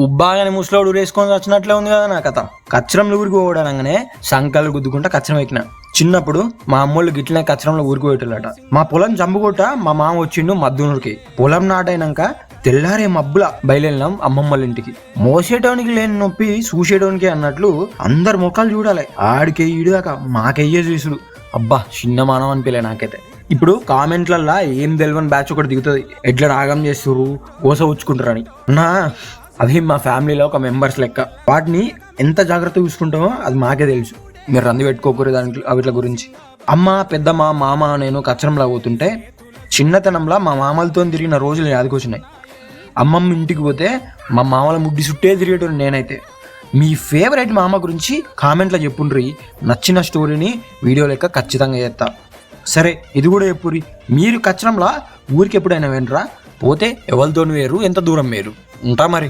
ఉబ్బాగానే ముసలోడు ఊరేసుకొని వచ్చినట్లే ఉంది కదా నా కథ. కచ్చరంలో ఊరికి పోవడానగానే సంకలు గుద్దుకుంటా కచ్చరం ఎక్కిన. చిన్నప్పుడు మా అమ్మోళ్ళు గిట్లనే కచ్చరంలో ఊరికి పోయేటోళ్ళట. మా పొలం జంబుకోట మా మామ వచ్చిండు మద్దునూరికి. పొలం నాటైనాక తెల్లారే మబ్బుల బయలుదేరినాం అమ్మమ్మల ఇంటికి. మోసేటోనికి లేని నొప్పి చూసేటోనికి అన్నట్లు అందరు ముఖాలు చూడాలి. ఆడికే ఈడుదాకా మాకయ్యే చూసుడు. అబ్బా చిన్న మానవ అనిపించలే నాకైతే. ఇప్పుడు కామెంట్లల్లా ఏం తెలియని బ్యాచ్ ఒకటి దిగుతుంది, ఎట్లా రాగం చేస్తుర్రు ఓస ఉచ్చుకుంటారని. నా అవి మా ఫ్యామిలీలో ఒక మెంబర్స్ లెక్క. వాటిని ఎంత జాగ్రత్త చూసుకుంటామో అది మాకే తెలుసు. మీరు రంది పెట్టుకోకూడదు దాంట్లో వీటి గురించి. అమ్మ పెద్దమ్మ మామ నేను కచ్చరంలా పోతుంటే చిన్నతనంలో మా మామలతో తిరిగిన రోజులు యాదకొచ్చినాయి. అమ్మమ్మ ఇంటికి పోతే మా మామల ముడ్డి చుట్టే తిరిగేటోని నేనైతే. మీ ఫేవరెట్ మామ గురించి కామెంట్లో చెప్పుండ్రి. నచ్చిన స్టోరీని వీడియో లెక్క ఖచ్చితంగా చేస్తా. సరే ఇది కూడా చెప్పుర్రి, మీరు కచ్చరంలా ఊరికి ఎప్పుడైనా వెంటరా? పోతే ఎవరితోని వేరు, ఎంత దూరం వేరు? ఉంటా మరి.